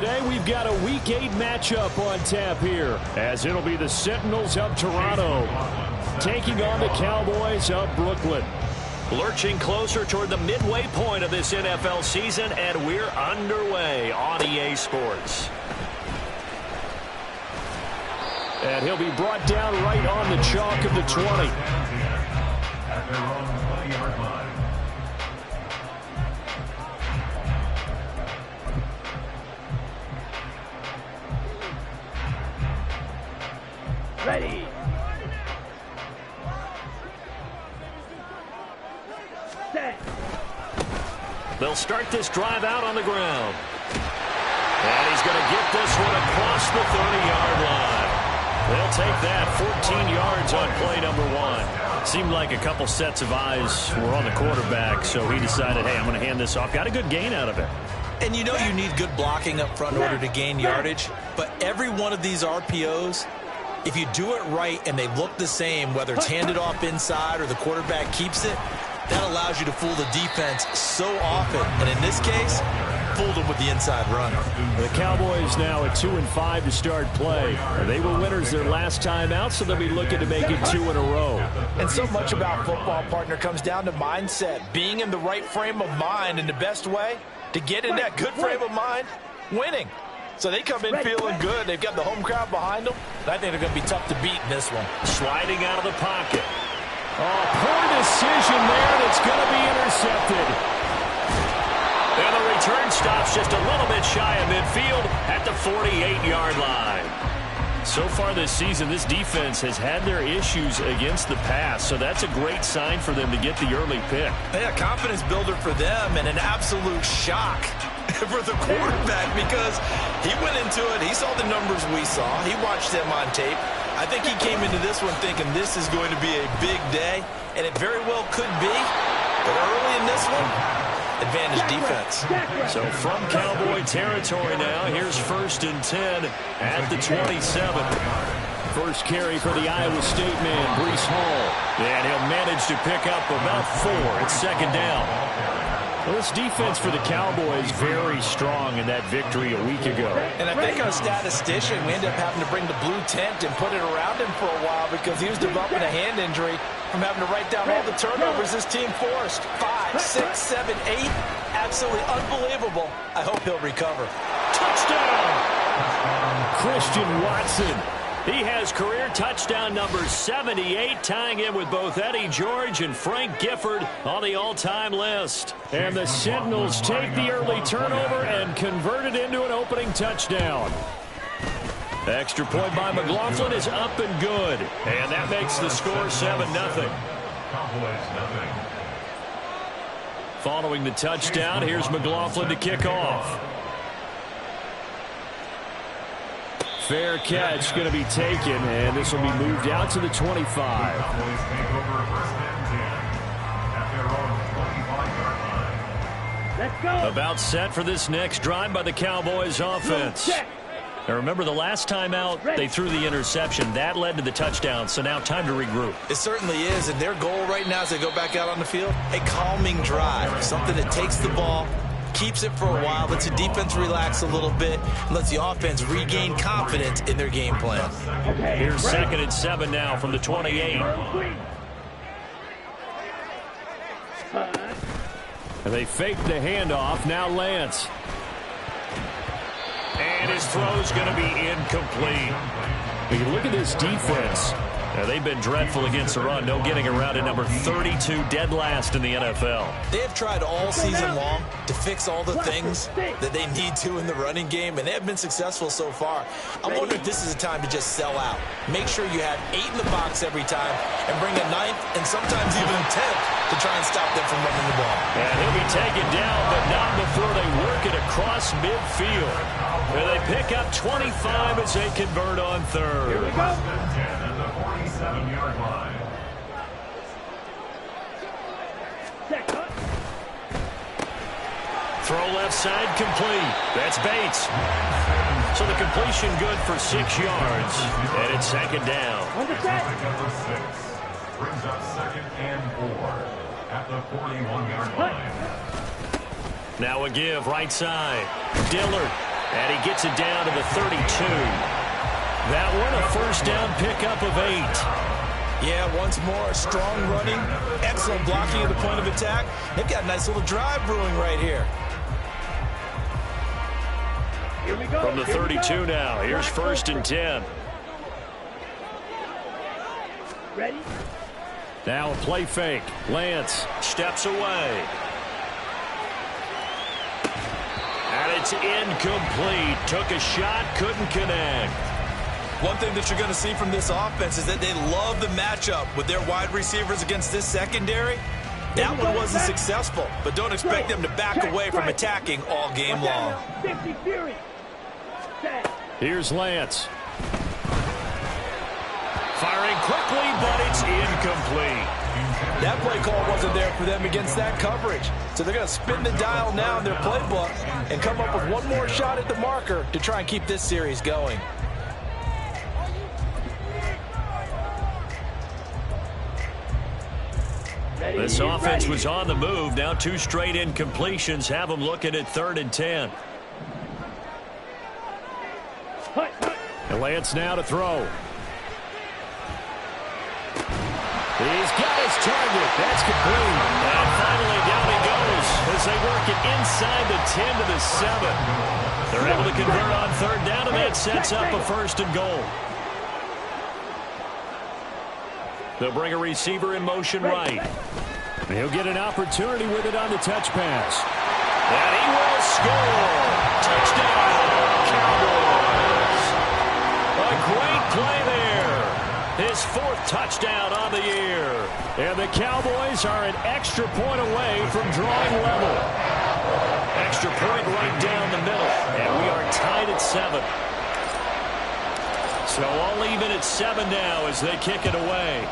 Today we've got a Week 8 matchup on tap here, as it'll be the Sentinels of Toronto taking on the Cowboys of Brooklyn. Lurching closer toward the midway point of this NFL season, and we're underway on EA Sports. And he'll be brought down right on the chalk of the 20. At their own 20-yard line. Ready. Set. They'll start this drive out on the ground. And he's going to get this one across the 30-yard line. They'll take that 14 yards on play number 1. Seemed like a couple sets of eyes were on the quarterback, so he decided, hey, I'm going to hand this off. Got a good gain out of it. And you know you need good blocking up front in order to gain yardage, but every one of these RPOs, if you do it right and they look the same, whether it's handed off inside or the quarterback keeps it, that allows you to fool the defense so often. And in this case, fooled them with the inside run. The Cowboys now at 2-5 to start play. They were winners their last time out, so they'll be looking to make it 2 in a row. And so much about football, partner, comes down to mindset. Being in the right frame of mind, and the best way to get in that good frame of mind, winning. So they come in feeling good. They've got the home crowd behind them. I think they're going to be tough to beat in this one. Sliding out of the pocket. Oh, poor decision there. That's going to be intercepted. And the return stops just a little bit shy of midfield at the 48-yard line. So far this season, this defense has had their issues against the pass, so that's a great sign for them to get the early pick. Yeah, confidence builder for them and an absolute shock for the quarterback because he went into it. He saw the numbers we saw. He watched them on tape. I think he came into this one thinking this is going to be a big day, and it very well could be. But early in this one, advantage defense. So from Cowboy territory now, here's 1st and 10 at the 27. First carry for the Iowa State man, Breece Hall. And he'll manage to pick up about 4 at 2nd down. Well, this defense for the Cowboys very strong in that victory a week ago. And I think our statistician, we ended up having to bring the blue tent and put it around him for a while because he was developing a hand injury from having to write down all the turnovers this team forced. 5, 6, 7, 8. Absolutely unbelievable. I hope he'll recover. Touchdown! Christian Watson. He has career touchdown number 78, tying in with both Eddie George and Frank Gifford on the all-time list. And the Sentinels take the early turnover and convert it into an opening touchdown. Extra point by McLaughlin is up and good. And that makes the score 7-0. Following the touchdown, here's McLaughlin to kick off. Fair catch going to be taken, and this will be moved out to the 25. Let's go. About set for this next drive by the Cowboys offense. Now remember, the last time out, they threw the interception. That led to the touchdown, so now time to regroup. It certainly is, and their goal right now as they go back out on the field, a calming drive, something that takes the ball, keeps it for a while, lets the defense relax a little bit, and lets the offense regain confidence in their game plan. Here's 2nd and 7 now from the 28. And they fake the handoff. Now Lance. And his throw's going to be incomplete. When you look at this defense, Now, they've been dreadful against the run. No getting around at number 32, dead last in the NFL. They have tried all season long to fix all the things that they need to in the running game, and they have been successful so far. I wonder if this is a time to just sell out. Make sure you have 8 in the box every time and bring a 9th and sometimes even a 10th to try and stop them from running the ball. And he'll be taken down, but not before they work it across midfield. Where they pick up 25 as they convert on third. Here we go. 47-yard line. Throw left side complete. That's Bates. So the completion good for 6 yards. And it's second down. Number 6 brings up 2nd and 4 at the 41-yard line. Now a give right side. Dillard And he gets it down to the 32. That one a first down pickup of 8. Yeah, once more, strong running, excellent blocking at the point of attack. They've got a nice little drive brewing right here. Here we go. From the 32 now, here's first and 10. Ready? Now a play fake. Lance steps away. And it's incomplete. Took a shot, couldn't connect. One thing that you're going to see from this offense is that they love the matchup with their wide receivers against this secondary. That one wasn't successful, but don't expect them to back away from attacking all game long. 50 Fury. Set. Here's Lance. Firing quickly, but it's incomplete. That play call wasn't there for them against that coverage. So they're going to spin the dial now in their playbook and come up with one more shot at the marker to try and keep this series going. This offense was on the move. Now 2 straight incompletions have them looking at 3rd and 10. And Lance now to throw. He's got his target. That's complete. And finally down he goes as they work it inside the 10 to the 7. They're able to convert on 3rd down, and that sets up a 1st and goal. They'll bring a receiver in motion right. He'll get an opportunity with it on the touch pass. And he will score. Touchdown, Cowboys. A great play there. His 4th touchdown on the year. And the Cowboys are an extra point away from drawing level. Extra point right down the middle. And we are tied at 7. So all even at 7 now as they kick it away.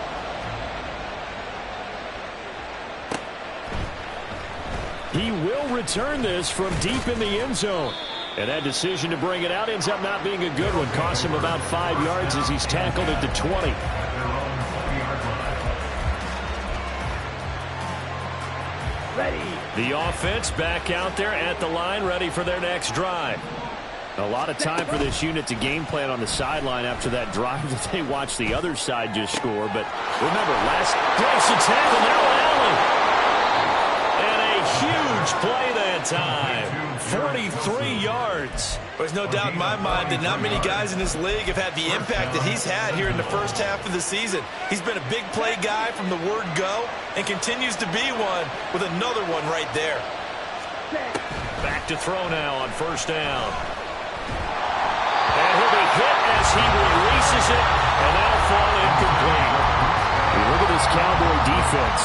He will return this from deep in the end zone. And that decision to bring it out ends up not being a good one. Costs him about 5 yards as he's tackled at the 20. Ready. The offense back out there at the line, ready for their next drive. A lot of time for this unit to game plan on the sideline after that drive that they watched the other side just score. But remember, last breaks the tackle, now Allen. And a huge play that time. 43 yards. There's no doubt in my mind that not many guys in this league have had the impact that he's had here in the first half of the season. He's been a big play guy from the word go and continues to be one with another one right there. Back to throw now on 1st down. And he'll be hit as he releases it, and that'll fall incomplete. Look at this Cowboy defense.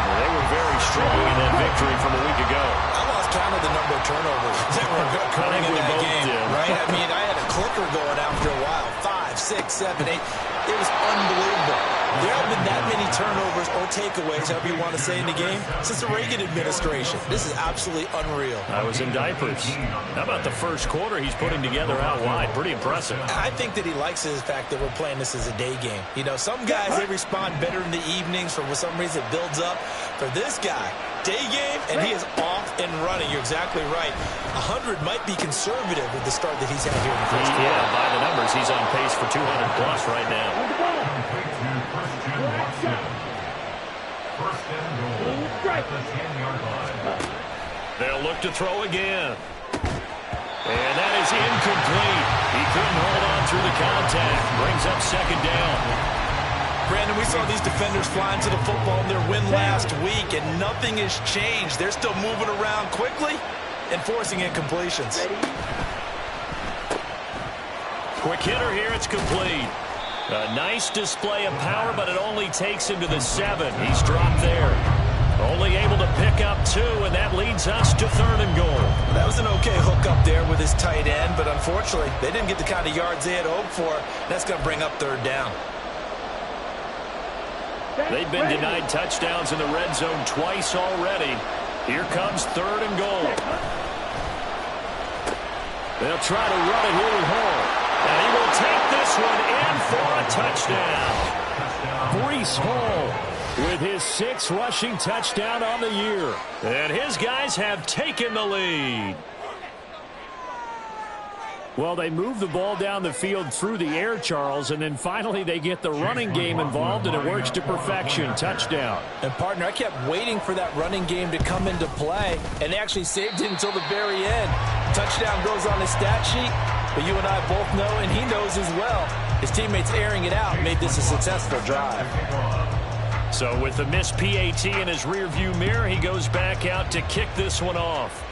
Well, they were very strong in that victory from a week ago. I lost count of the number of turnovers that were occurring in that game, right? I mean, I had a clicker going after a while. 5, 6, 7, 8. It was unbelievable. There haven't been that many turnovers or takeaways, however you want to say, in the game since the Reagan administration. This is absolutely unreal. I was in diapers. How about the first quarter he's putting together out wide? Pretty impressive. I think that he likes the fact that we're playing this as a day game. You know, some guys, they respond better in the evenings. For some reason, it builds up. For this guy, day game, and he is off and running. You're exactly right. 100 might be conservative with the start that he's had here in the first quarter. Yeah, by the numbers, he's on pace for 200 plus right now. First and goal at the 10-yard line. They'll look to throw again. And that is incomplete. He couldn't hold on through the contact. Brings up 2nd down. Brandon, we saw these defenders flying to the football in their win last week, and nothing has changed. They're still moving around quickly and forcing incompletions. Quick hitter here, it's complete. A nice display of power, but it only takes him to the 7. He's dropped there. Only able to pick up 2, and that leads us to 3rd and goal. That was an okay hook up there with his tight end, but unfortunately, they didn't get the kind of yards they had hoped for. That's going to bring up 3rd down. They've been denied touchdowns in the red zone twice already. Here comes 3rd and goal. They'll try to run it here with Hall. And he will take this one in for a touchdown. Breece Hall with his 6th rushing touchdown on the year. And his guys have taken the lead. Well, they move the ball down the field through the air, Charles, and then finally they get the running game involved, and it works to perfection. Touchdown. And, partner, I kept waiting for that running game to come into play, and they actually saved it until the very end. Touchdown goes on his stat sheet, but you and I both know, and he knows as well, his teammates airing it out made this a successful drive. So with the missed PAT in his rearview mirror, he goes back out to kick this one off.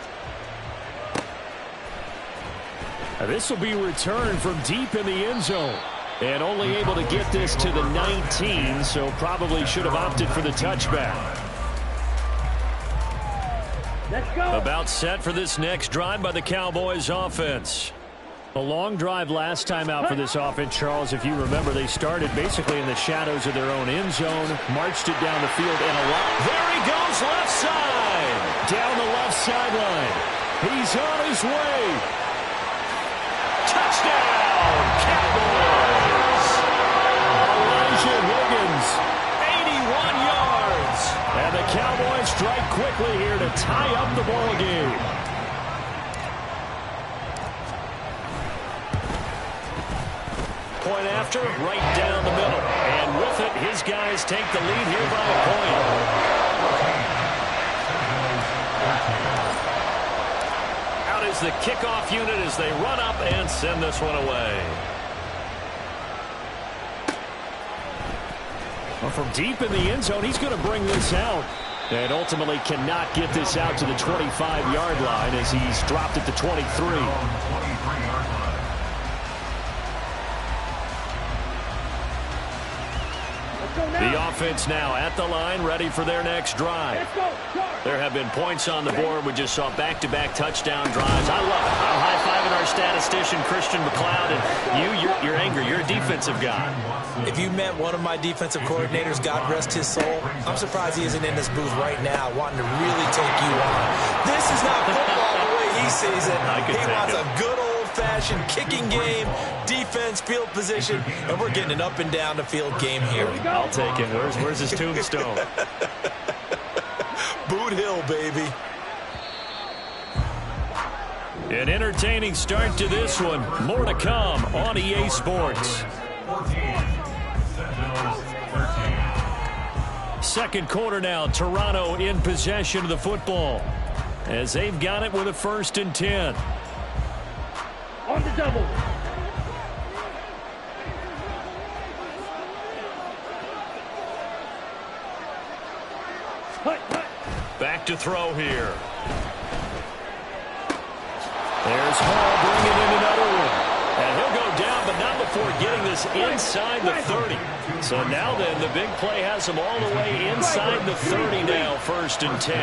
This will be returned from deep in the end zone. And only able to get this to the 19, so probably should have opted for the touchback. Let's go. About set for this next drive by the Cowboys offense. A long drive last time out for this offense, Charles. If you remember, they started basically in the shadows of their own end zone, marched it down the field, and a lot. There he goes, left side. Down the left sideline. He's on his way. Touchdown, Cowboys! Elijah Higgins, 81 yards. And the Cowboys strike quickly here to tie up the ball game. Point after, right down the middle. And with it, his guys take the lead here by a point. Is the kickoff unit as they run up and send this one away. Well, from deep in the end zone, he's going to bring this out. And ultimately cannot get this out to the 25-yard line as he's dropped at the 23. The offense now at the line, ready for their next drive. There have been points on the board. We just saw back-to-back touchdown drives. I love it. I'm high-fiving our statistician, Christian McLeod, and you're angry. You're a defensive guy. If you met one of my defensive coordinators, God rest his soul, I'm surprised he isn't in this booth right now wanting to really take you on. This is not football the way he sees it. He wants a good old-fashioned kicking game, defense, field position, and we're getting an up-and-down-the-field game here. I'll take it. Where's his tombstone? Boot Hill, baby. An entertaining start to this one. More to come on EA Sports. Second quarter now. Toronto in possession of the football as they've got it with a 1st and 10. On the double. Back to throw here. There's Hall bringing in another one. And he'll go down, but not before getting this inside the 30. So now then, the big play has him all the way inside the 30 now, 1st and 10.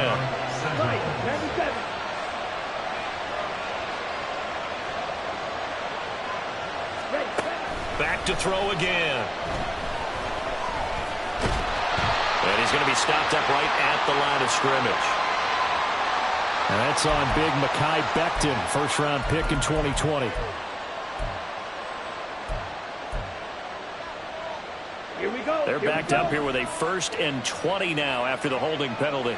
Back to throw again. And he's going to be stopped up right at the line of scrimmage. And that's on big Mekhi Becton, first-round pick in 2020. Here we go. They're backed up here with a 1st and 20 now after the holding penalty.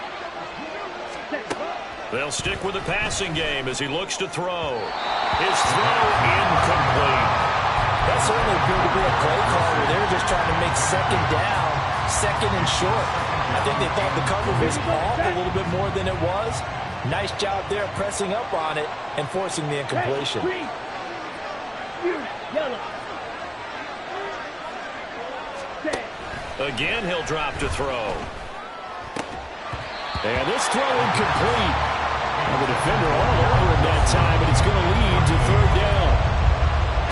They'll stick with the passing game as he looks to throw. His throw incomplete. That certainly appeared to be a play call where they were just trying to make second down, second and short. I think they thought the cover was off a little bit more than it was. Nice job there pressing up on it and forcing the incompletion. Again, he'll drop to throw. And this throw incomplete. And the defender all over him that time, and it's going to lead to 3rd down.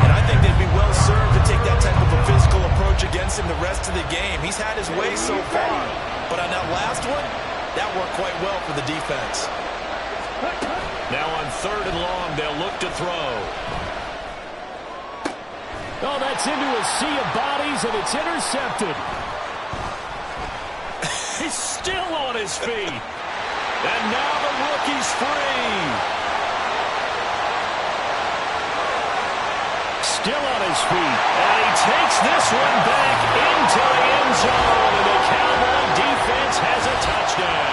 And I think they'd be well served to take that type of a physical approach against him the rest of the game. He's had his way so far, but on that last one, that worked quite well for the defense. Now on 3rd and long, they'll look to throw. Oh, that's into a sea of bodies, and it's intercepted. He's still on his feet. And now the rookie's free. Still on his feet. And he takes this one back into the end zone. And the Cowboy defense has a touchdown.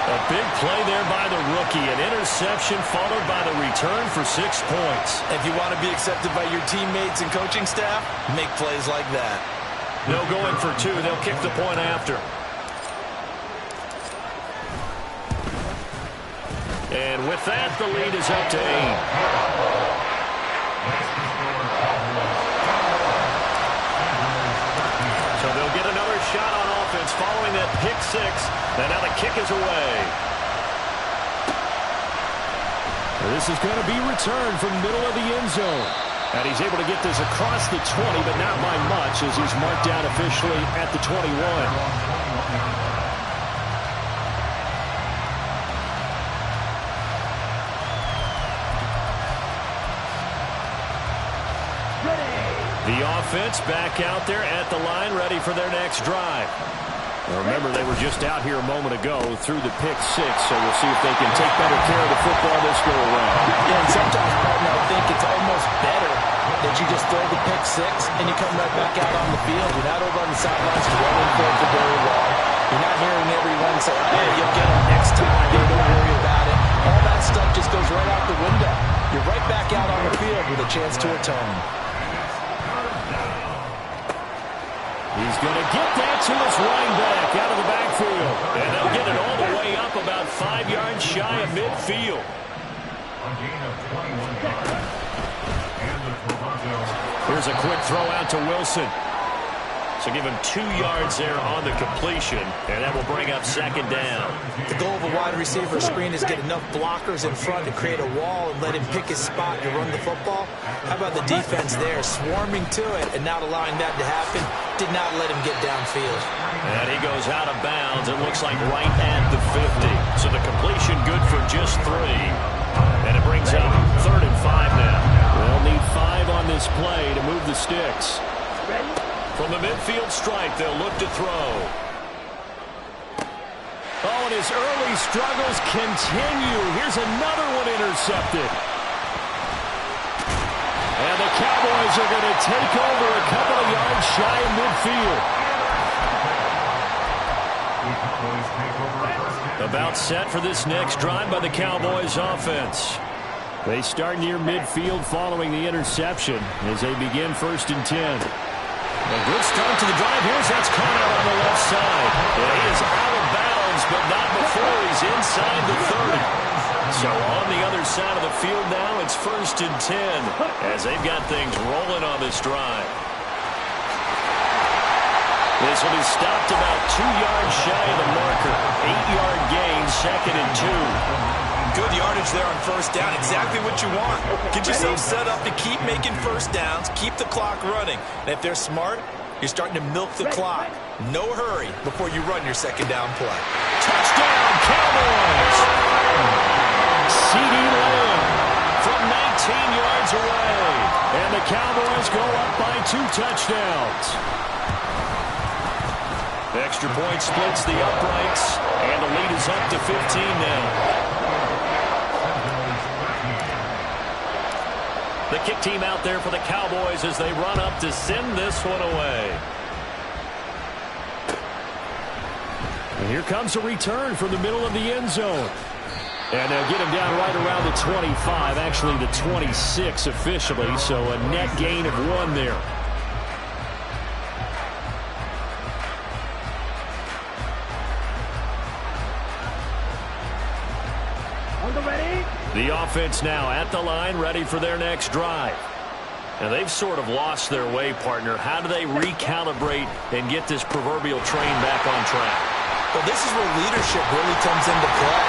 A big play there by the rookie. An interception followed by the return for 6 points. If you want to be accepted by your teammates and coaching staff, make plays like that. No going for 2. They'll kick the point after. And with that, the lead is up to 8. So they'll get another shot on offense following that pick 6. And now the kick is away. This is going to be returned from middle of the end zone. And he's able to get this across the 20, but not by much as he's marked down officially at the 21. The offense back out there at the line, ready for their next drive. Now remember, they were just out here a moment ago through the pick 6, so we'll see if they can take better care of the football this go around. Yeah, and sometimes, partner, I think it's almost better that you just throw the pick 6 and you come right back out on the field. You're not over on the sidelines dwelling for very long. You're not hearing everyone say, hey, you'll get them next time. Don't worry about it. All that stuff just goes right out the window. You're right back out on the field with a chance to atone. He's going to get that to his running back out of the backfield. And they'll get it all the way up about 5 yards shy of midfield. A gain of 21 yards. And the Toronto. Here's a quick throw out to Wilson. So give him 2 yards there on the completion, and that will bring up 2nd down. The goal of a wide receiver screen is get enough blockers in front to create a wall and let him pick his spot to run the football. How about the defense there, swarming to it and not allowing that to happen? Did not let him get downfield. And he goes out of bounds, it looks like right at the 50. So the completion good for just 3. And it brings up 3rd and 5 now. They'll need 5 on this play to move the sticks. From the midfield stripe, they'll look to throw. Oh, and his early struggles continue. Here's another one intercepted. And the Cowboys are going to take over a couple of yards shy of midfield. About set for this next drive by the Cowboys offense. They start near midfield following the interception as they begin 1st and 10. A good start to the drive. Here's that's caught out on the left side. Yeah, he is out of bounds, but not before he's inside the 30. So on the other side of the field now, it's 1st and 10 as they've got things rolling on this drive. This will be stopped about 2 yards shy of the marker. 8-yard gain, 2nd and 2. Good yardage there on 1st down. Exactly what you want. Get yourself set up to keep making 1st downs, keep the clock running. And if they're smart, you're starting to milk the clock. No hurry before you run your 2nd down play. Touchdown, Cowboys! CeeDee Lamb from 19 yards away. And the Cowboys go up by 2 touchdowns. The extra point splits the uprights, and the lead is up to 15 now. The kick team out there for the Cowboys as they run up to send this one away. And here comes a return from the middle of the end zone. And they'll get him down right around the 25, actually the 26 officially, so a net gain of 1 there. The offense now at the line, ready for their next drive. And they've sort of lost their way, partner. How do they recalibrate and get this proverbial train back on track? Well, this is where leadership really comes into play.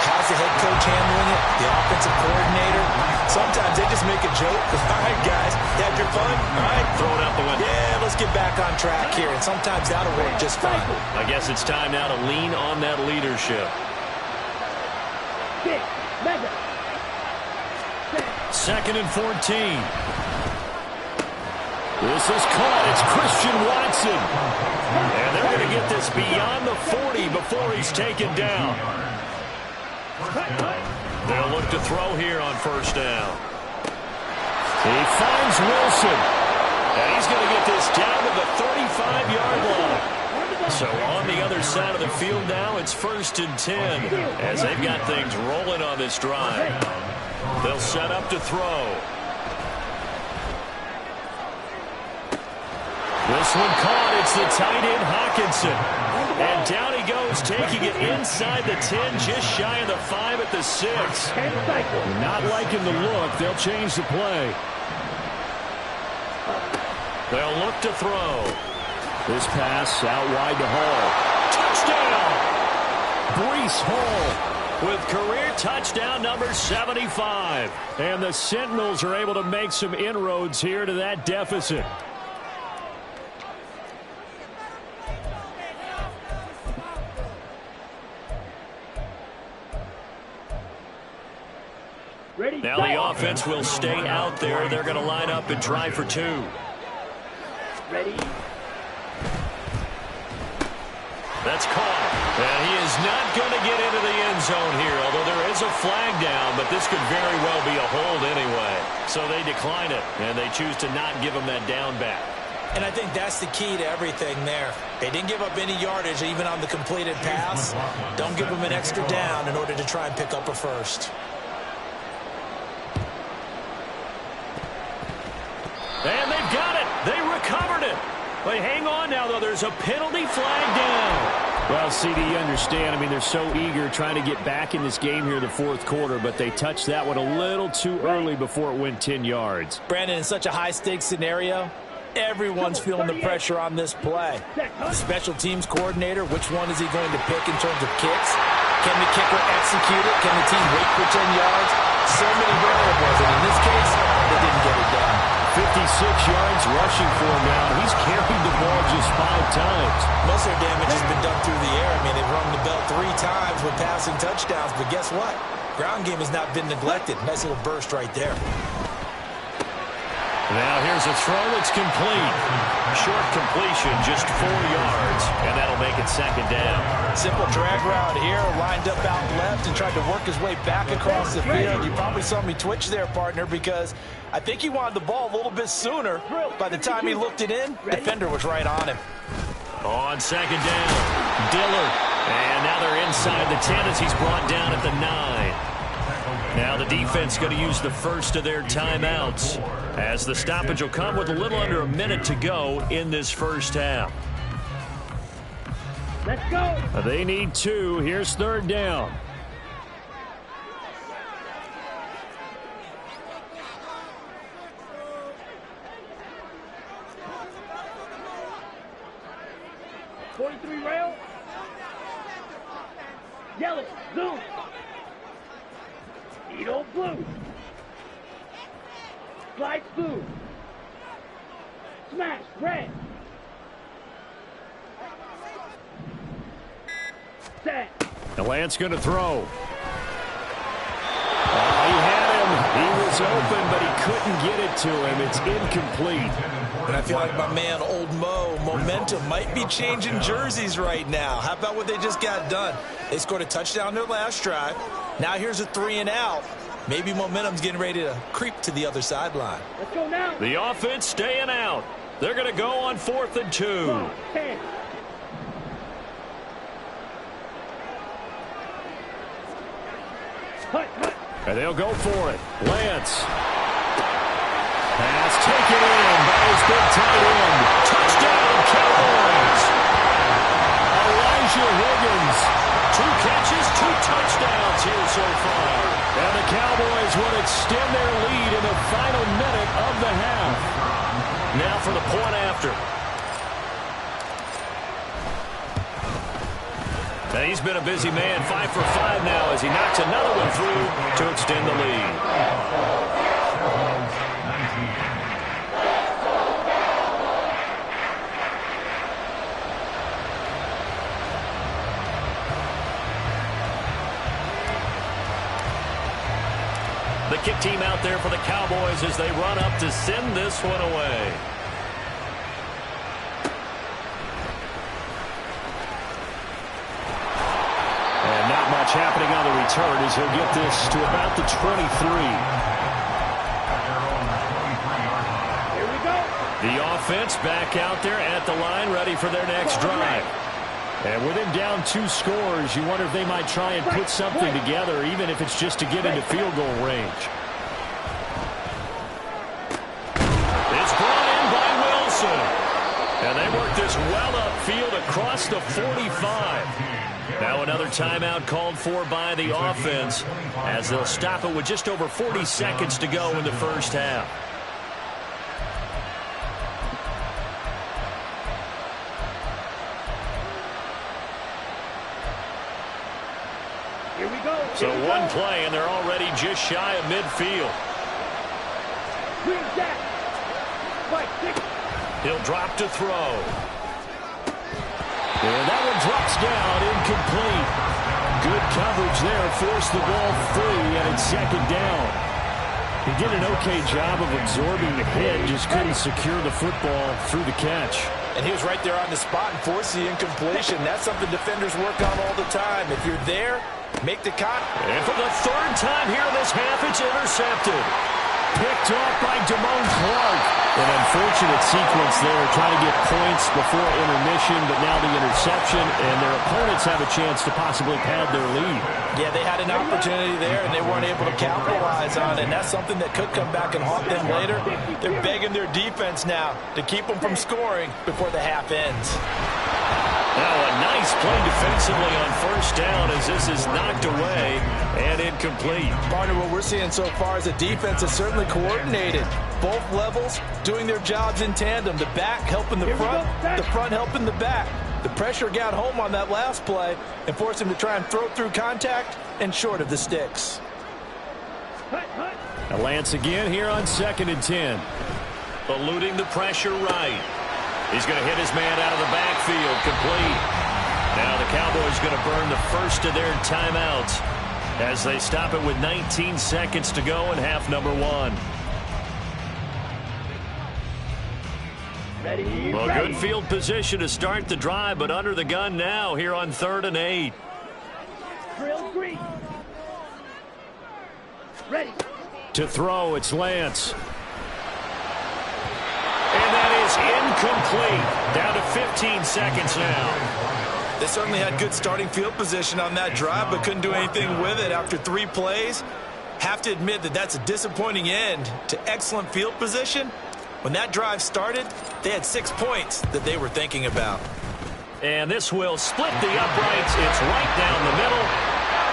How's the head coach handling it? The offensive coordinator? Sometimes they just make a joke. All right, guys, you had your fun? All right. Throw it out the window. Yeah, let's get back on track here. And sometimes that'll work just fine. I guess it's time now to lean on that leadership. 2nd and 14. This is caught. It's Christian Watson. And they're going to get this beyond the 40 before he's taken down. They'll look to throw here on 1st down. He finds Wilson. And he's going to get this down to the 35-yard line. So on the other side of the field now, it's 1st and 10 as they've got things rolling on this drive. They'll set up to throw. This one caught. It's the tight end, Hawkinson. And down he goes, taking it inside the 10, just shy of the 5 at the 6. Not liking the look. They'll change the play. They'll look to throw. This pass out wide to Hall. Touchdown! Brees Hall With career touchdown number 75. And the Sentinels are able to make some inroads here to that deficit. Now the offense will stay out there. They're going to line up and try for 2. Ready? That's caught. And he is not going to get into the end zone here, although there is a flag down, but this could very well be a hold anyway. So they decline it, and they choose to not give him that down back. And I think that's the key to everything there. They didn't give up any yardage even on the completed pass. Don't give them an extra down in order to try and pick up a first. And they've got it. They recovered it. But hang on now, though. There's a penalty flag down. Well, CD, you understand. I mean, they're so eager trying to get back in this game here in the 4th quarter, but they touched that one a little too early before it went 10 yards. Brandon, in such a high-stakes scenario, everyone's feeling the pressure on this play. The special teams coordinator, which one is he going to pick in terms of kicks? Can the kicker execute it? Can the team wait for 10 yards? So many variables, and in this case, they didn't get it done. 56 yards rushing for him now. He's carried the ball just 5 times. Most of their damage has been done through the air. I mean, they've rung the bell 3 times with passing touchdowns, but guess what? Ground game has not been neglected. Nice little burst right there. Now here's a throw that's complete. Short completion, just 4 yards, and that'll make it 2nd down. Simple drag route here, lined up out left and tried to work his way back across the field. You probably saw me twitch there, partner, because I think he wanted the ball a little bit sooner. By the time he looked it in, the defender was right on him. On 2nd down, Dillard. And now they're inside the 10 as he's brought down at the 9. Now the defense going to use the first of their timeouts as the stoppage will come with a little under a minute to go in this first half. Let's go. They need 2. Here's 3rd down. Rail. Yellow. Zoom. Edo blue. Slide blue. Smash red. Set. The Lance going to throw. He had him. He was open, but he couldn't get it to him. It's incomplete. And I feel like my man, Old Mo, momentum might be changing jerseys right now. How about what they just got done? They scored a touchdown their last drive. Now here's a 3 and out. Maybe momentum's getting ready to creep to the other sideline. Let's go now. The offense staying out. They're going to go on 4th and 2. 10. Hut. And they'll go for it. Lance. Pass taken in by his big tight end. Touchdown, Cowboys. Elijah Higgins. 2 catches, 2 touchdowns here so far. And the Cowboys will extend their lead in the final minute of the half. Now for the point after. And he's been a busy man, 5 for 5 now as he knocks another one through to extend the lead. The kick team out there for the Cowboys as they run up to send this one away. And not much happening on the return as he'll get this to about the 23. Here we go. The offense back out there at the line, ready for their next drive. And with him down 2 scores, you wonder if they might try and put something together, even if it's just to get into field goal range. It's brought in by Wilson. And they work this well upfield across the 45. Now another timeout called for by the offense as they'll stop it with just over 40 seconds to go in the first half. Here we go. So one play, and they're already just shy of midfield. Green Jack. Right, 6. He'll drop to throw. And that one drops down, incomplete. Good coverage there, forced the ball free, and it's second down. He did an okay job of absorbing the hit, just couldn't secure the football through the catch. And he was right there on the spot and forced the incompletion. That's something defenders work on all the time. If you're there, make the cut. And for the third time here in this half, it's intercepted. Picked off by Damone Clark. An unfortunate sequence there, trying to get points before intermission, but now the interception, and their opponents have a chance to possibly pad their lead. Yeah, they had an opportunity there, and they weren't able to capitalize on it, and that's something that could come back and haunt them later. They're begging their defense now to keep them from scoring before the half ends. Now a nice play defensively on first down as this is knocked away and incomplete. Partner, what we're seeing so far is the defense is certainly coordinated. Both levels doing their jobs in tandem. The back helping the front helping the back. The pressure got home on that last play and forced him to try and throw through contact and short of the sticks. Now Lance again here on 2nd and 10. Eluding the pressure right. He's going to hit his man out of the backfield, complete. Now the Cowboys going to burn the first of their timeouts as they stop it with 19 seconds to go in half number 1. Well, good field position to start the drive, but under the gun now here on 3rd and 8. Drill green. Ready. To throw, it's Lance. And that is incomplete. Down to 15 seconds now. They certainly had good starting field position on that drive, but couldn't do anything with it after 3 plays. Have to admit that that's a disappointing end to excellent field position. When that drive started, they had 6 points that they were thinking about. And this will split the uprights. It's right down the middle.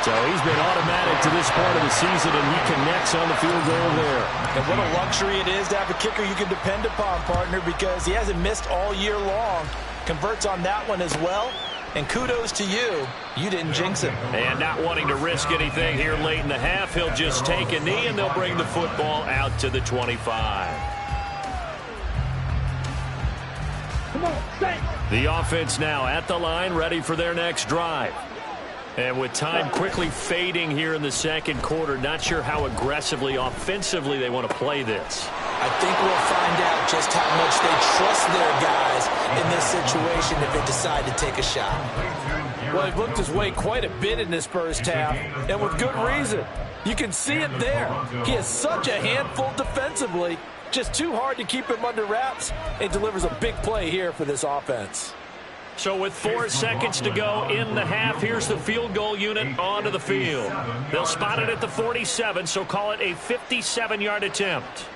So he's been automatic to this part of the season, and he connects on the field goal there. And what a luxury it is to have a kicker you can depend upon, partner, because he hasn't missed all year long. Converts on that one as well. And kudos to you. You didn't jinx him. And not wanting to risk anything here late in the half, he'll just take a knee, and they'll bring the football out to the 25. Come on, stay. The offense now at the line, ready for their next drive. And with time quickly fading here in the second quarter, not sure how aggressively, offensively they want to play this. I think we'll find out just how much they trust their guys in this situation if they decide to take a shot. Well, he looked his way quite a bit in this first half, and with good reason. You can see it there. He is such a handful defensively, just too hard to keep him under wraps, and delivers a big play here for this offense. So with 4 seconds to go in the half, here's the field goal unit onto the field. They'll spot it at the 47, so call it a 57-yard attempt.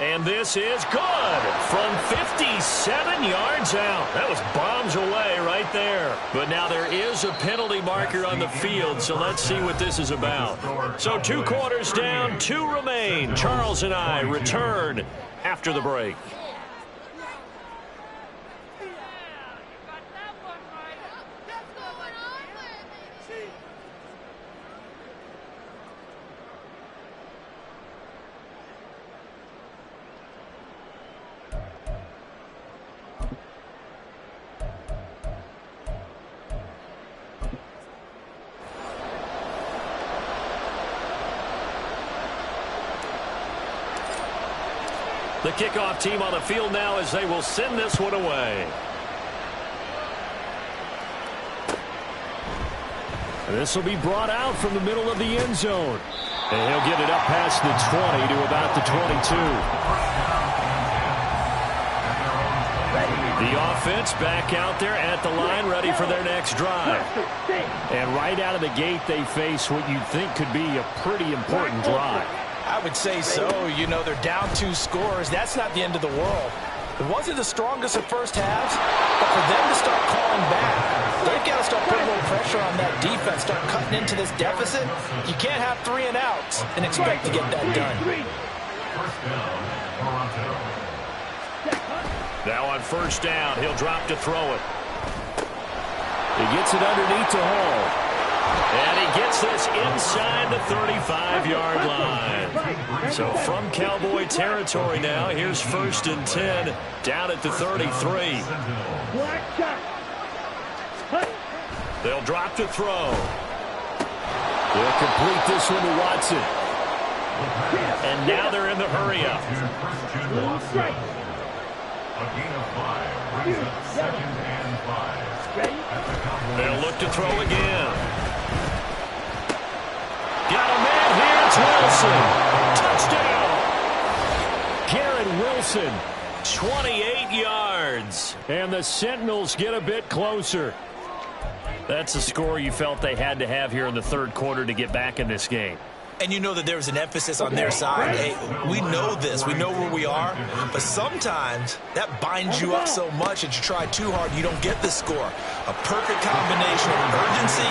And this is good from 57 yards out. That was bombs away right there. But now there is a penalty marker on the field, so let's see what this is about. So 2 quarters down, 2 remain. Charles and I return after the break. The kickoff team on the field now as they will send this one away. This will be brought out from the middle of the end zone. And he'll get it up past the 20 to about the 22. The offense back out there at the line, ready for their next drive. And right out of the gate, they face what you'd think could be a pretty important drive. I would say so. You know, they're down 2 scores. That's not the end of the world. It wasn't the strongest of first halves, but for them to start calling back, they've got to start putting a little pressure on that defense, start cutting into this deficit. You can't have 3 and outs and expect to get that done. First down, Toronto. Now on first down, he'll drop to throw it. He gets it underneath to Hall. And he gets this inside the 35-yard line. So from Cowboy territory now, here's 1st and 10 down at the 33. They'll drop to throw. They'll complete this one to Watson. And now they're in the hurry-up. A gain of 5 brings up 2nd and 5. They'll look to throw again. Got a man here. It's Wilson. Touchdown. Garrett Wilson. 28 yards. And the Sentinels get a bit closer. That's a score you felt they had to have here in the 3rd quarter to get back in this game. And you know that there's an emphasis on their side. Hey, we know this. We know where we are. But sometimes that binds you up so much that you try too hard, you don't get the score. A perfect combination of urgency,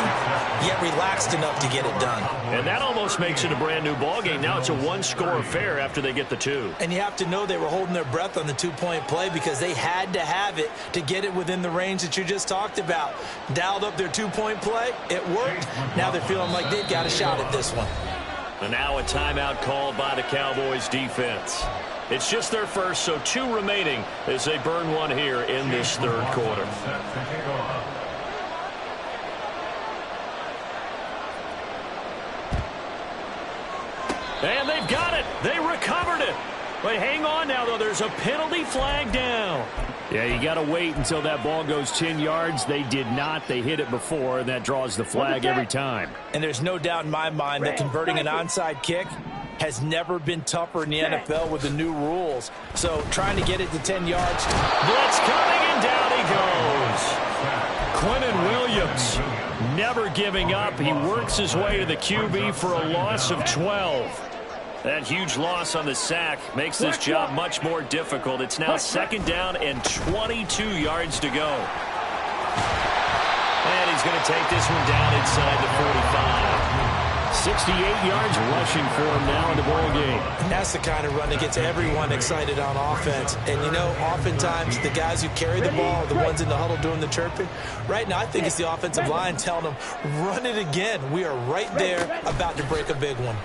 yet relaxed enough to get it done. And that almost makes it a brand-new ballgame. Now it's a 1-score affair after they get the 2. And you have to know they were holding their breath on the 2-point play because they had to have it to get it within the range that you just talked about. Dialed up their 2-point play. It worked. Now they're feeling like they've got a shot at this one. And now a timeout called by the Cowboys defense. It's just their first, so 2 remaining as they burn one here in this 3rd quarter. And they've got it. They recovered it. But hang on now, though. There's a penalty flag down. Yeah, you got to wait until that ball goes 10 yards. They did not. They hit it before, and that draws the flag every time. And there's no doubt in my mind that converting an onside kick has never been tougher in the NFL with the new rules. So trying to get it to 10 yards. Blitz coming, and down he goes. Quentin Williams never giving up. He works his way to the QB for a loss of 12. That huge loss on the sack makes this job much more difficult. It's now 2nd down and 22 yards to go. And he's going to take this one down inside the 45. 68 yards rushing for him now in the ball game. And that's the kind of run that gets everyone excited on offense. And, you know, oftentimes the guys who carry the ball are the ones in the huddle doing the chirping. Right now, I think it's the offensive line telling them, run it again. We are right there about to break a big one.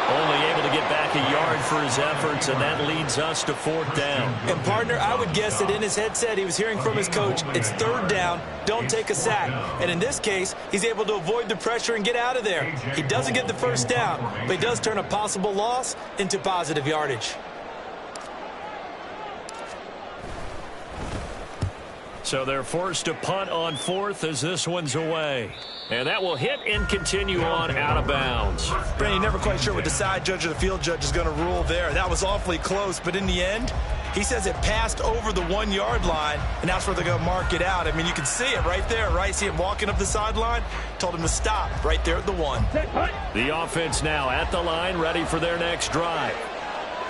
Only able to get back a yard for his efforts, and that leads us to 4th down. And, partner, I would guess that in his headset he was hearing from his coach, it's 3rd down, don't take a sack. And in this case, he's able to avoid the pressure and get out of there. He doesn't get the 1st down, but he does turn a possible loss into positive yardage. So they're forced to punt on 4th as this one's away. And that will hit and continue on out of bounds. Brandon, you're never quite sure what the side judge or the field judge is going to rule there. That was awfully close, but in the end, he says it passed over the 1-yard line, and that's where they're going to mark it out. I mean, you can see it right there, right? See him walking up the sideline? Told him to stop right there at the 1. The offense now at the line, ready for their next drive.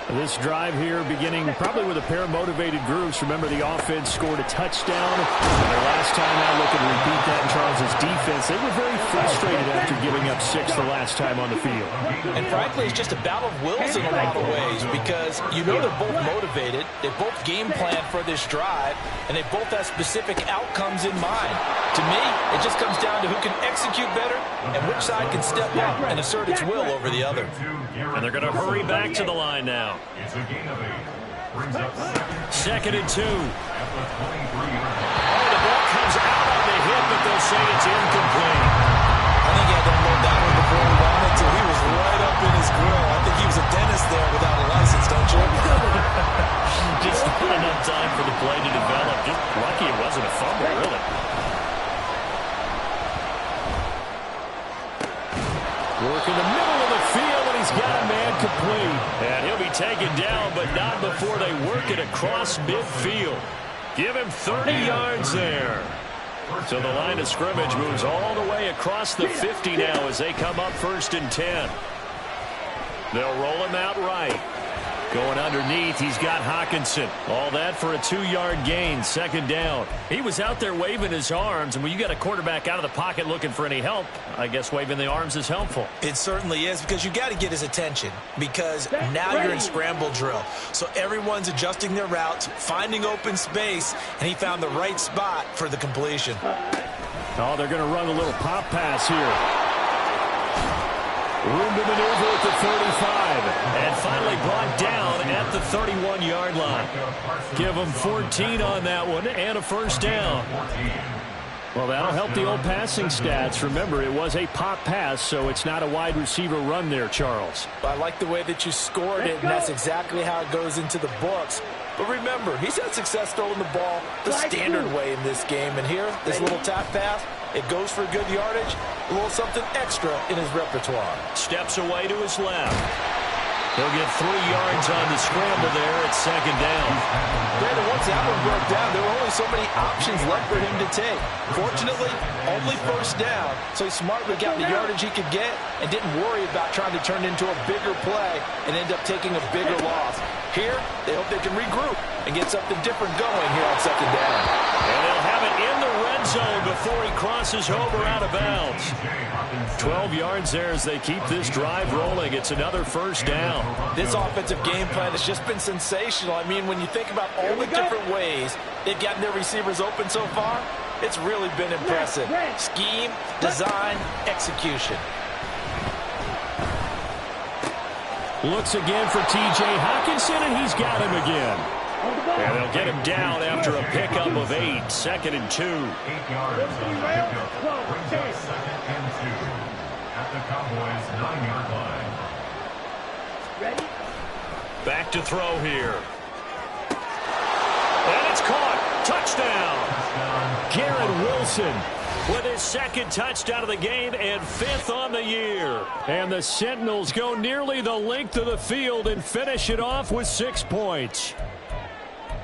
This drive here beginning probably with a pair of motivated groups. Remember, the offense scored a touchdown. And their last time out, looking to repeat that in Charles's defense. They were very frustrated after giving up 6 the last time on the field. And frankly, it's just a battle of wills in a lot of ways because you know they're both motivated. They both game plan for this drive, and they both have specific outcomes in mind. To me, it just comes down to who can execute better and which side can step up and assert its will over the other. And they're going to hurry back to the line now. It's a gain of 8. Brings up 2nd and 2. at the 23. Oh, the ball comes out on the hit, but they'll say it's incomplete. I think he had to unload that one before he wanted to. He was right up in his grill. I think he was a dentist there without a license, don't you? Just not enough time for the play to develop. Just lucky it wasn't a fumble, really. in the middle of the field, and he's got a man complete. And he'll be taken down, but not before they work it across midfield. Give him 30 yards there. So the line of scrimmage moves all the way across the 50 now as they come up 1st and 10. They'll roll him out right. Going underneath, he's got Hawkinson. All that for a 2-yard gain, 2nd down. He was out there waving his arms, and when you got a quarterback out of the pocket looking for any help, I guess waving the arms is helpful. It certainly is, because you got to get his attention, because now you're in scramble drill. So everyone's adjusting their routes, finding open space, and he found the right spot for the completion. Oh, they're going to run a little pop pass here. Room to maneuver at the 35. And finally brought down at the 31-yard line. Give them 14 on that one and a 1st down. Well, that'll help the old passing stats. Remember, it was a pop pass, so it's not a wide receiver run there, Charles. I like the way that you scored it, and that's exactly how it goes into the books. But remember, he's had success throwing the ball the standard way in this game. And here, this little tap pass, it goes for good yardage, a little something extra in his repertoire. Steps away to his left. He'll get 3 yards on the scramble there at 2nd down. Brandon, once that one broke down, there were only so many options left for him to take. Fortunately, only 1st down, so he smartly got the yardage he could get and didn't worry about trying to turn it into a bigger play and end up taking a bigger loss. Here, they hope they can regroup and get something different going here on 2nd down. And they'll have it in the red zone before he crosses over out of bounds. 12 yards there as they keep this drive rolling. It's another 1st down. This offensive game plan has just been sensational. I mean, when you think about all the different ways they've gotten their receivers open so far, it's really been impressive. Scheme, design, execution. Looks again for T.J. Hawkinson, and he's got him again. And they'll get him down after a pickup of 8, 2nd and 2. 8 yards on the pickup brings up 2nd and 2 at the Cowboys' 9-yard line. Ready? Back to throw here. And it's caught. Touchdown. Garrett Wilson with his 2nd touchdown of the game and 5th on the year. And the Sentinels go nearly the length of the field and finish it off with 6 points.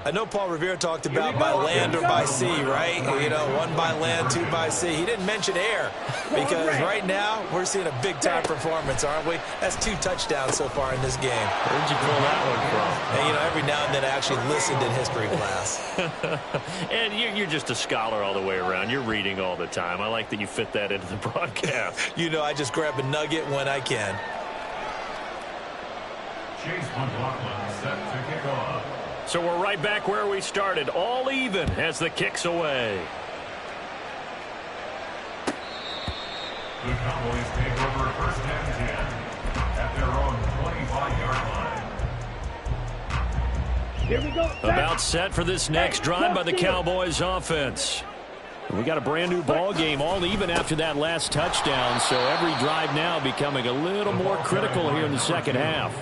I know Paul Revere talked about by land or by sea, right? You know, 1 by land, 2 by sea. He didn't mention air because right now we're seeing a big-time performance, aren't we? That's 2 touchdowns so far in this game. Where'd you pull that one from? And, you know, every now and then I actually listened in history class. And you're just a scholar all the way around. You're reading all the time. I like that you fit that into the broadcast. You know, I just grab a nugget when I can. Chase McLaughlin set to kick off. So we're right back where we started, all even as the kick's away. The Cowboys take over 1st and 10 at their own 25-yard line. Here we go. About set for this next drive by the Cowboys offense. We got a brand new ball game, all even after that last touchdown, so every drive now becoming a little more critical here in the 2nd half.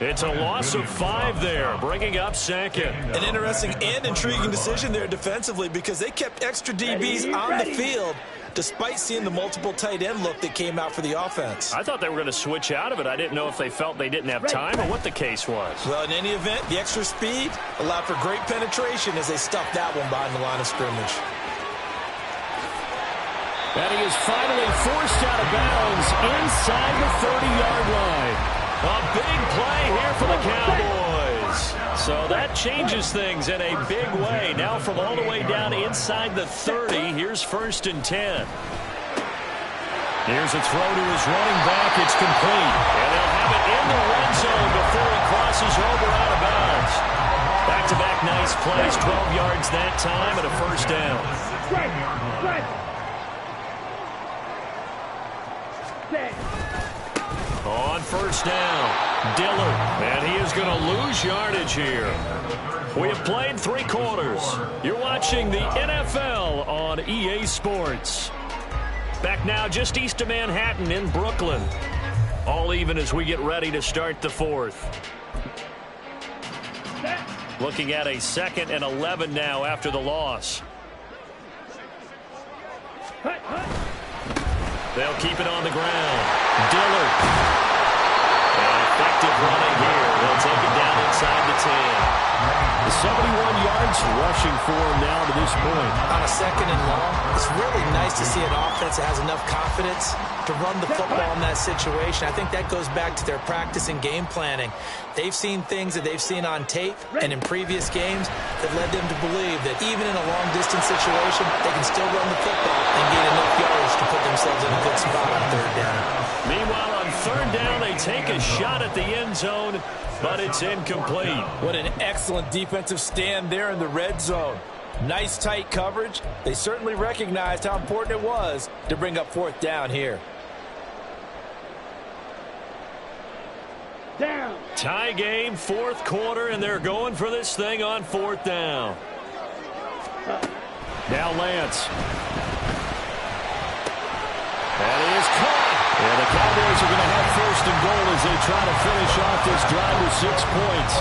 It's a loss of 5 there, bringing up 2nd. An interesting and intriguing decision there defensively because they kept extra DBs on the field despite seeing the multiple tight end look that came out for the offense. I thought they were going to switch out of it. I didn't know if they felt they didn't have time or what the case was. Well, in any event, the extra speed allowed for great penetration as they stuffed that one behind the line of scrimmage. And he is finally forced out of bounds inside the 30-yard line. A big play here for the Cowboys. So that changes things in a big way. Now from all the way down inside the 30, here's 1st and 10. Here's a throw to his running back. It's complete. And they'll have it in the red zone before he crosses over out of bounds. Back-to-back nice plays, 12 yards that time and a 1st down. Right. On 1st down, Dillard, and he is going to lose yardage here. We have played 3 quarters. You're watching the NFL on EA Sports. Back now just east of Manhattan in Brooklyn. All even as we get ready to start the 4th. Looking at a 2nd and 11 now after the loss. They'll keep it on the ground. Dillard. And effective running here. They'll take it down inside the 10. 71 yards rushing for him now to this point. On a second and long, it's really nice to see an offense that has enough confidence to run the football in that situation. I think that goes back to their practice and game planning. They've seen things that they've seen on tape and in previous games that led them to believe that even in a long-distance situation, they can still run the football and gain enough yards to put themselves in a good spot on third down. Meanwhile, on third down, they take a shot at the end zone, but it's incomplete. What an excellent defensive stand there in the red zone. Nice tight coverage. They certainly recognized how important it was to bring up fourth down here. Down. Tie game, fourth quarter, and they're going for this thing on fourth down. Now Lance. That is caught. And the Cowboys are going to have first and goal as they try to finish off this drive with 6 points.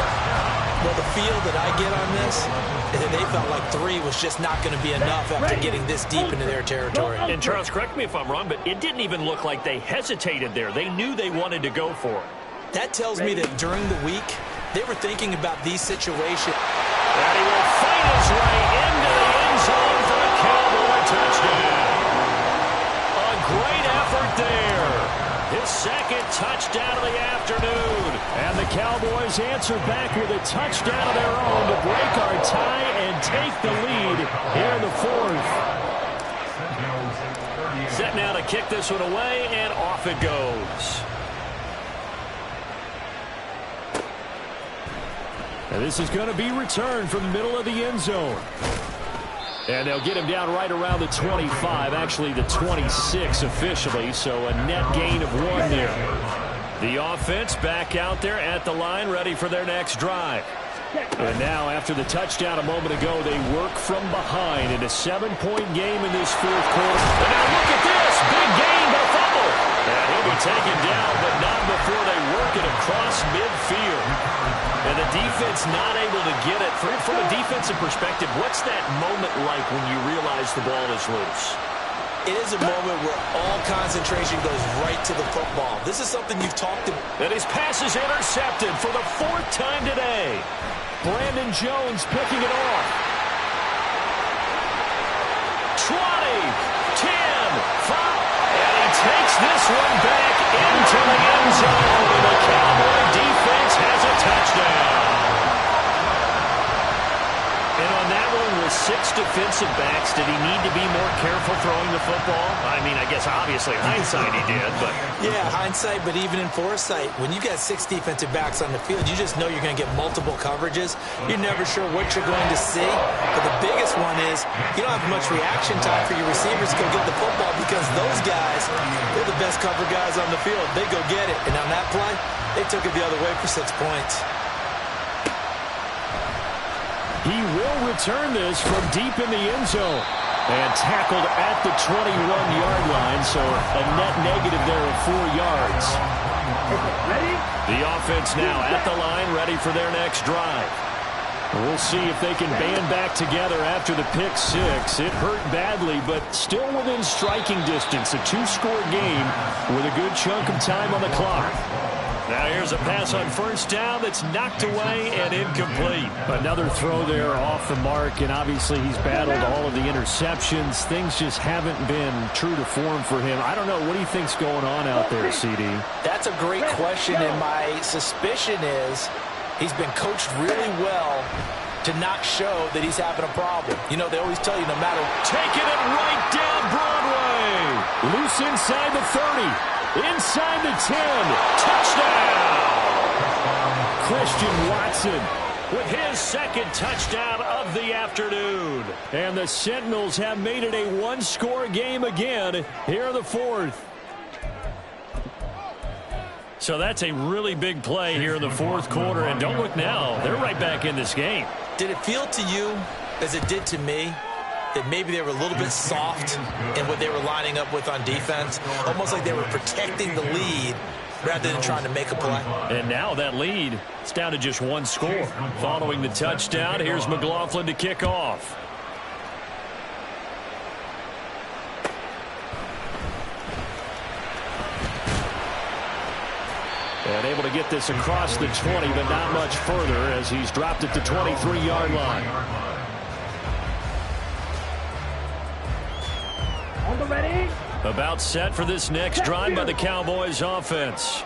Well, the feel that I get on this is that they felt like 3 was just not going to be enough after getting this deep into their territory. And Charles, correct me if I'm wrong, but it didn't even look like they hesitated there. They knew they wanted to go for it. That tells me that during the week, they were thinking about these situations. And he will fight his way into the end zone for a Cowboy touchdown. A great effort there. His second touchdown of the afternoon. And the Cowboys answer back with a touchdown of their own to break our tie and take the lead here in the fourth. Set now to kick this one away, and off it goes. And this is going to be returned from the middle of the end zone. And they'll get him down right around the 25, actually the 26 officially, so a net gain of 1 there. The offense back out there at the line, ready for their next drive. And now, after the touchdown a moment ago, they work from behind in a 7-point game in this fourth quarter. And now look at this, big gain, but fumble. And he'll be taken down, but not before they work it across midfield. And the defense not able to get it. From a defensive perspective, what's that moment like when you realize the ball is loose? It is a moment where all concentration goes right to the football. This is something you've talked about. And his pass is intercepted for the 4th time today. Brandon Jones picking it off. 20, 10, 5, and he takes this one back into the end zone. And the Cowboy defense has a touchdown. And on that one, with 6 defensive backs, did he need to be more careful throwing the football? I mean, I guess obviously hindsight he did, but... Yeah, hindsight, but even in foresight, when you got 6 defensive backs on the field, you just know you're going to get multiple coverages. You're never sure what you're going to see. But the biggest one is you don't have much reaction time for your receivers to go get the football because those guys, they're the best cover guys on the field. They go get it. And on that play, they took it the other way for 6 points. He will return this from deep in the end zone. And tackled at the 21-yard line, so a net negative there of 4 yards. Ready? The offense now at the line, ready for their next drive. We'll see if they can band back together after the pick 6. It hurt badly, but still within striking distance. A 2-score game with a good chunk of time on the clock. Now here's a pass on first down that's knocked away and incomplete. Another throw there off the mark, and obviously he's battled all of the interceptions. Things just haven't been true to form for him. I don't know. What do you think's going on out there, CD? That's a great question, and my suspicion is he's been coached really well to not show that he's having a problem. You know, they always tell you no matter... Taking it right down Broadway. Loose inside the 30. Inside the 10. Touchdown. Christian Watson with his second touchdown of the afternoon. And the Sentinels have made it a 1-score game again here in the fourth. So that's a really big play here in the fourth quarter. And don't look now, they're right back in this game. Did it feel to you, as it did to me, that maybe they were a little bit soft in what they were lining up with on defense? Almost like they were protecting the lead rather than trying to make a play. And now that lead, it's down to just 1 score. Following the touchdown, here's McLaughlin to kick off. And able to get this across the 20, but not much further as he's dropped it to 23-yard line. On the ready. About set for this next drive by the Cowboys offense.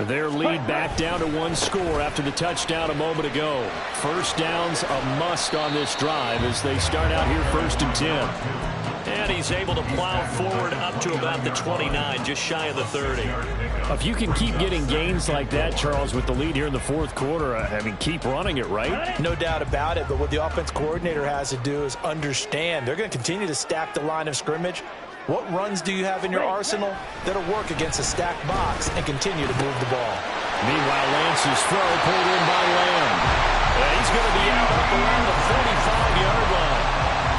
Their lead back down to one score after the touchdown a moment ago. First down's a must on this drive as they start out here 1st and 10. And he's able to plow forward up to about the 29, just shy of the 30. If you can keep getting gains like that, Charles, with the lead here in the 4th quarter, I mean, keep running it, right? No doubt about it, but what the offense coordinator has to do is understand they're going to continue to stack the line of scrimmage. What runs do you have in your arsenal that'll work against a stacked box and continue to move the ball? Meanwhile, Lance's throw pulled in by Lamb. And he's going to be out up around the 45-yard line.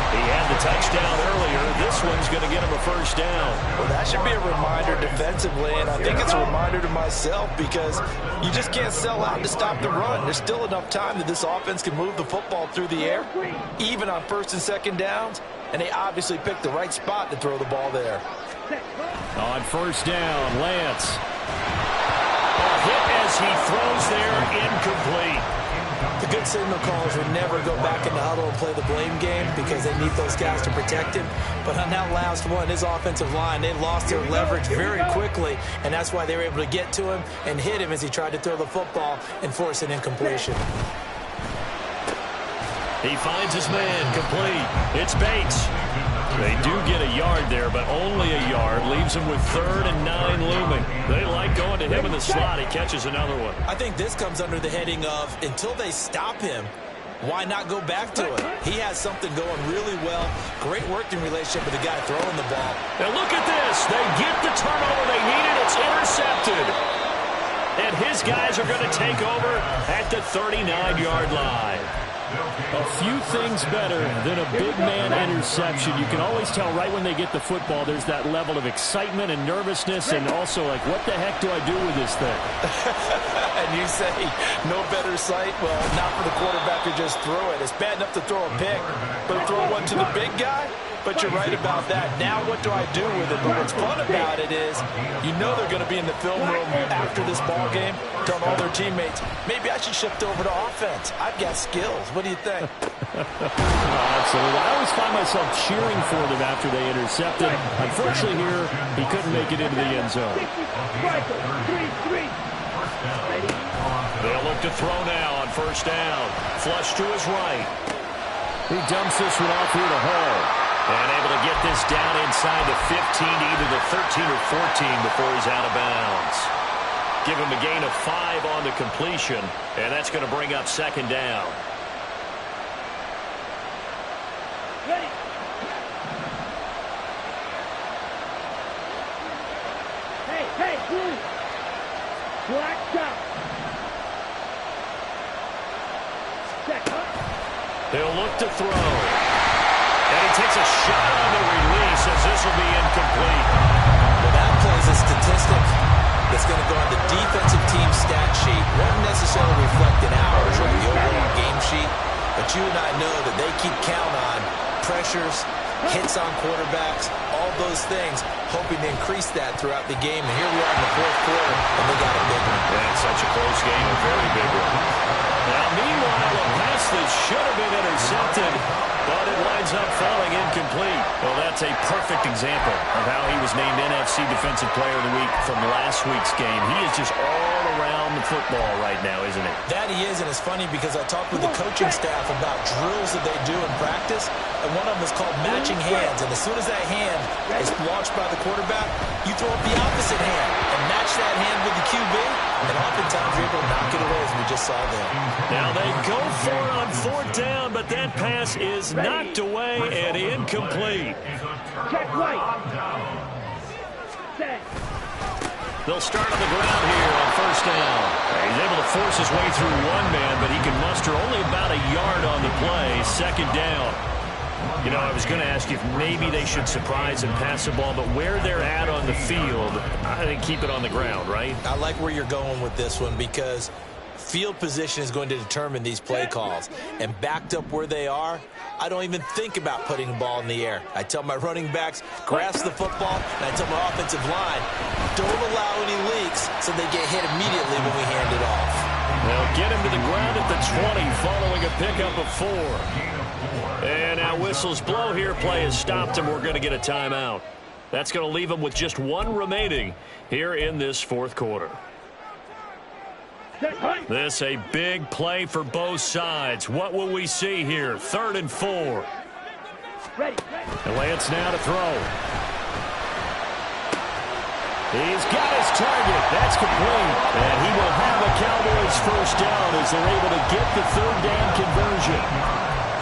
He had the touchdown earlier. This one's going to get him a first down. Well, that should be a reminder defensively, and I think it's a reminder to myself because you just can't sell out to stop the run. There's still enough time that this offense can move the football through the air, even on 1st and 2nd downs, and they obviously picked the right spot to throw the ball there. On 1st down, Lance. A hit as he throws there, incomplete. The good signal callers would never go back in the huddle and play the blame game because they need those guys to protect him. But on that last one, his offensive line, they lost their leverage very quickly, and that's why they were able to get to him and hit him as he tried to throw the football and force an incompletion. He finds his man, complete. It's Bates. They do get a yard there, but only a yard. Leaves him with 3rd and 9 looming. They like going to him in the slot. He catches another one. I think this comes under the heading of until they stop him, why not go back to it? He has something going really well. Great working relationship with the guy throwing the ball. And look at this. They get the turnover they needed. It's intercepted. And his guys are going to take over at the 39-yard line. A few things better than a big man interception. You can always tell right when they get the football, there's that level of excitement and nervousness, and also like, what the heck do I do with this thing? And you say, no better sight? Well, not for the quarterback to just throw it. It's bad enough to throw a pick, but throw one to the big guy? But you're right about that. Now what do I do with it? But what's fun about it is you know they're going to be in the film room after this ball game telling all their teammates, maybe I should shift over to offense. I've got skills. What do you think? Absolutely. I always find myself cheering for them after they intercepted. Unfortunately here, he couldn't make it into the end zone. They'll look to throw now on 1st down. Flush to his right. He dumps this one off here to Hall. And able to get this down inside the 15 to either the 13 or 14 before he's out of bounds. Give him a gain of 5 on the completion, and that's going to bring up 2nd down. Ready. Hey, blue. Black top. Check. He'll look to throw. And he takes a shot on the release as this will be incomplete. Well, that plays a statistic that's going to go on the defensive team stat sheet. Won't necessarily reflect in ours or the overall game sheet, but you and I know that they keep count on pressures, hits on quarterbacks, all those things, hoping to increase that throughout the game. And here we are in the 4th quarter, and they got a big one. And such a close game, a very big one. Now, meanwhile, a pass that should have been intercepted, but it winds up falling incomplete. Well, that's a perfect example of how he was named NFC Defensive Player of the Week from last week's game. He is just all around the football right now, isn't he? That he is, and it's funny because I talked with the coaching staff about drills that they do in practice, and one of them is called matching hands. And as soon as that hand is launched by the quarterback, you throw up the opposite hand and match that hand with the QB, and oftentimes you're able to knock it away as we just saw there. Now they go for it on 4th down, but that pass is knocked away and incomplete. Check right. Set. They'll start on the ground here on 1st down. He's able to force his way through one man, but he can muster only about a yard on the play. 2nd down. You know, I was going to ask you if maybe they should surprise and pass the ball, but where they're at on the field, I think keep it on the ground, right? I like where you're going with this one because field position is going to determine these play calls. And backed up where they are, I don't even think about putting the ball in the air. I tell my running backs, grasp the football, and I tell my offensive line, don't allow any leaks so they get hit immediately when we hand it off. They'll get him to the ground at the 20 following a pickup of 4. And now whistles blow here. Play has stopped, and we're going to get a timeout. That's going to leave them with just 1 remaining here in this fourth quarter. This a big play for both sides. What will we see here? 3rd and 4. And Lance now to throw. He's got his target. That's complete. And he will have a Cowboys first down as they're able to get the 3rd down conversion.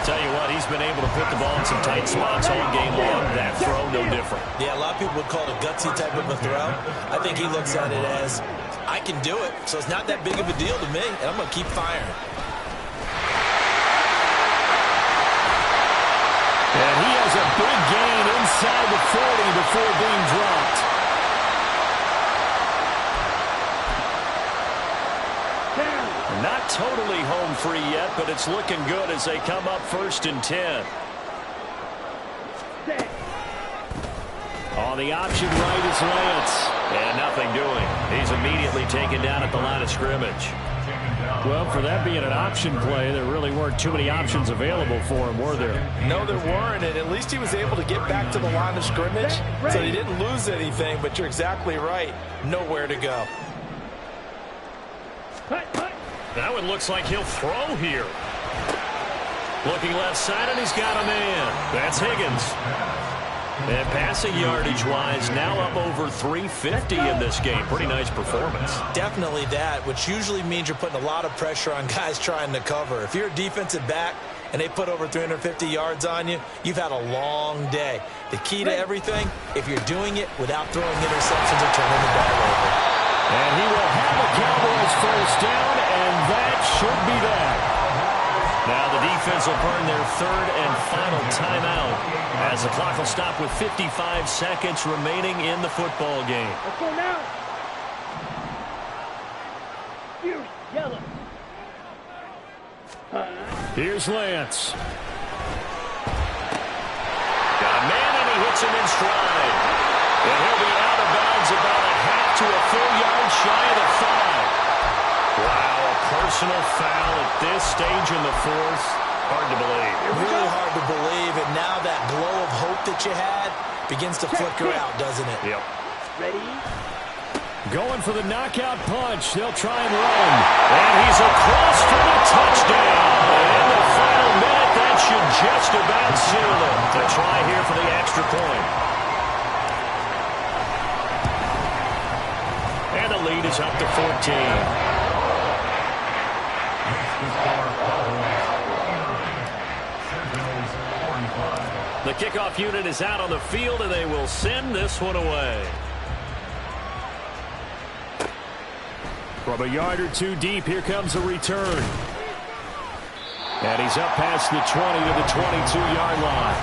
Tell you what, he's been able to put the ball in some tight spots all game long. That throw, no different. Yeah, a lot of people would call it a gutsy type of a throw. I think he looks at it as, I can do it, so it's not that big of a deal to me, and I'm going to keep firing. And he has a big gain inside the 40 before being dropped. Not totally home free yet, but it's looking good as they come up 1st and 10. On the option right is Lance. And nothing doing. He's immediately taken down at the line of scrimmage. Well, for that being an option play, there really weren't too many options available for him, were there? No, there weren't, and at least he was able to get back to the line of scrimmage, so he didn't lose anything, but you're exactly right. Nowhere to go. That one looks like he'll throw here. Looking left side, and he's got a man. That's Higgins. And passing yardage-wise, now up over 350 in this game. Pretty nice performance. Definitely that, which usually means you're putting a lot of pressure on guys trying to cover. If you're a defensive back and they put over 350 yards on you, you've had a long day. The key to everything, if you're doing it without throwing interceptions or turning the ball over. And he will have a Cowboys first down, and that should be that. Now the defense will burn their 3rd and final timeout as the clock will stop with 55 seconds remaining in the football game. Let's go now. Yellow. Here's Lance. Got a man, and he hits him in stride. And he'll be out of bounds about a half to a full yard shy of the 5. Wow, a personal foul at this stage in the 4th. Hard to believe. Really hard to believe, and now that glow of hope that you had begins to flicker out, doesn't it? Yep. Ready? Going for the knockout punch. They'll try and run. And he's across for the touchdown. In the final minute, that should just about seal it. To try here for the extra point. And the lead is up to 14. The kickoff unit is out on the field, and they will send this one away. From a yard or two deep, here comes a return. And he's up past the 20 to the 22-yard line.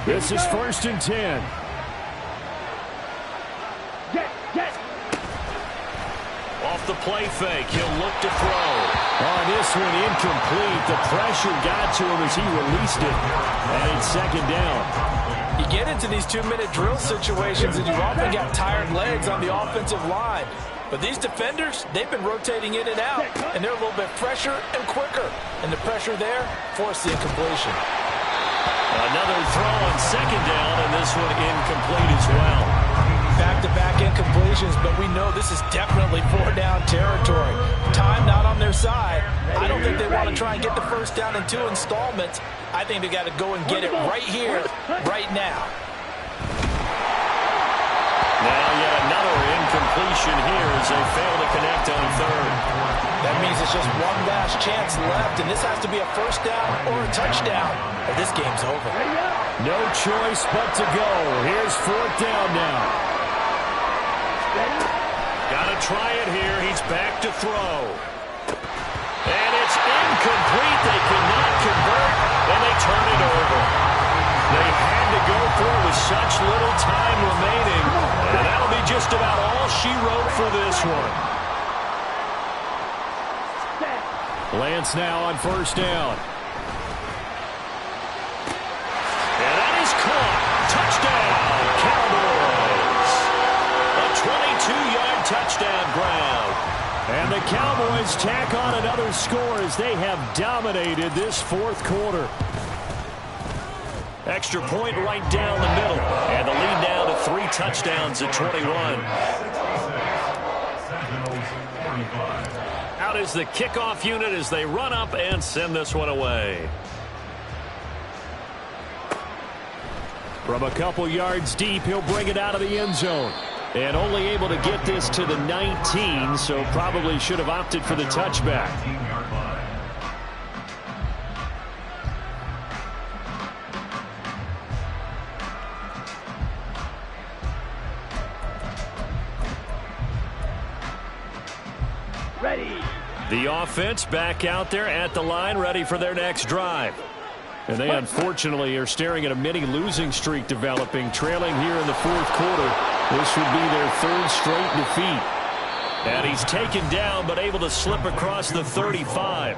This is 1st and 10. Off the play fake, he'll look to throw. On this one, incomplete. The pressure got to him as he released it. And it's 2nd down. You get into these 2-minute drill situations, and you've often got tired legs on the offensive line. But these defenders, they've been rotating in and out, and they're a little bit fresher and quicker. And the pressure there forced the incompletion. Another throw on 2nd down, and this one incomplete as well. Back-to-back incompletions, but we know this is definitely 4-down territory. Time not on their side. I don't think they want to try and get the first down in 2 installments. I think they got to go and get it right here, right now. Now yet another incompletion here as they fail to connect on 3rd. That means it's just one last chance left, and this has to be a first down or a touchdown, or this game's over. No choice but to go. Here's 4th down now. Got to try it here. He's back to throw. And it's incomplete. They can turnover. They had to go for it with such little time remaining. And that'll be just about all she wrote for this one. Lance now on first down. And that is caught. Touchdown, Cowboys. A 22-yard touchdown ground. And the Cowboys tack on another score as they have dominated this fourth quarter. Extra point right down the middle. And the lead now to 3 touchdowns at 21. Out is the kickoff unit as they run up and send this one away. From a couple yards deep, he'll bring it out of the end zone. And only able to get this to the 19, so probably should have opted for the touchback. Ready. The offense back out there at the line, ready for their next drive. And they unfortunately are staring at a mini losing streak developing, trailing here in the fourth quarter. This would be their 3rd straight defeat. And he's taken down but able to slip across the 35.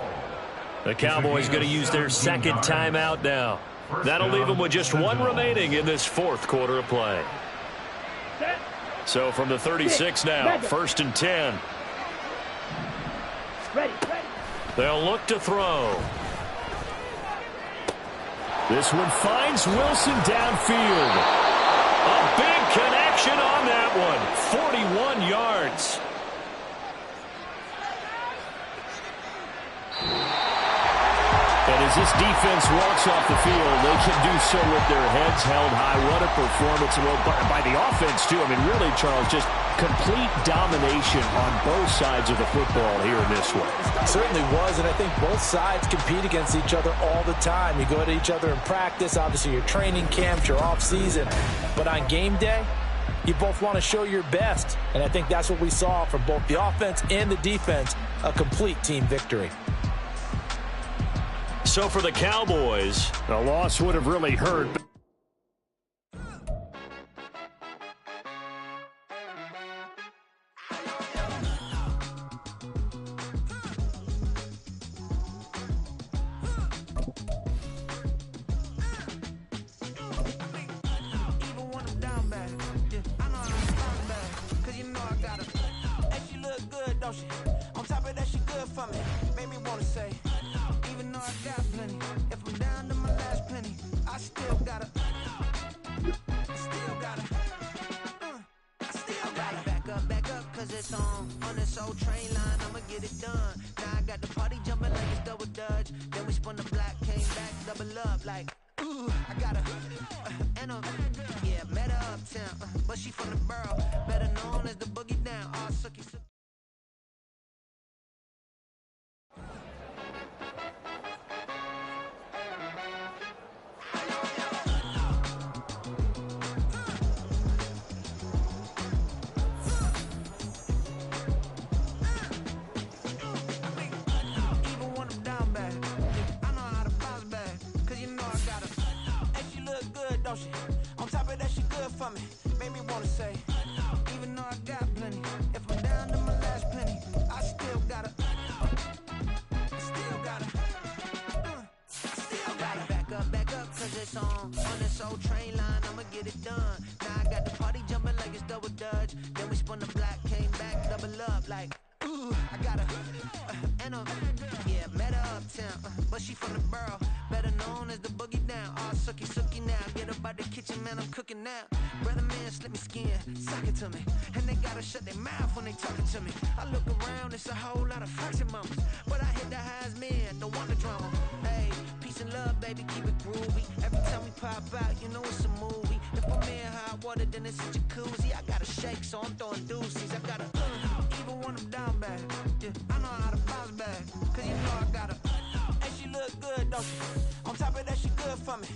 The Cowboys going to use their 2nd timeout now. That'll leave them with just 1 remaining in this 4th quarter of play. So from the 36 now, 1st and 10. Ready. They'll look to throw. This one finds Wilson downfield. A big connection on that one. 41 yards. And as this defense walks off the field, they can do so with their heads held high. What a performance. Well, by the offense, too. I mean, really, Charles, just complete domination on both sides of the football here in this one. It certainly was, and I think both sides compete against each other all the time. You go at each other in practice, obviously your training camps, your off-season. But on game day, you both want to show your best. And I think that's what we saw from both the offense and the defense, a complete team victory. So for the Cowboys, The loss would have really hurt. On top of that, she good for me. Made me wanna say, even though I got plenty, if I'm down to my last penny, I still gotta back up, cause it's on this old train line, I'ma get it done. Now I got the party jumping like it's double dutch. Then we spun the block, came back, double up, like, ooh, I got met her uptown, but she from the borough, better known as the boogie down. All sookie now, get up out the kitchen, man, I'm cooking now. Brother man, slip me skin, suck it to me, and they gotta shut their mouth when they talking to me. I look around, it's a whole lot of fraction mamas, but I hit the highs, man, don't want the drama. Hey, peace and love, baby, keep it groovy. Every time we pop out, you know it's a movie. If I'm in hot water, then it's a jacuzzi. I gotta shake, so I'm throwing deuces. I gotta even when I'm down bad. Yeah, I know how to bounce back, cause you know I gotta. And she look good, don't she? On top of that, she good for me.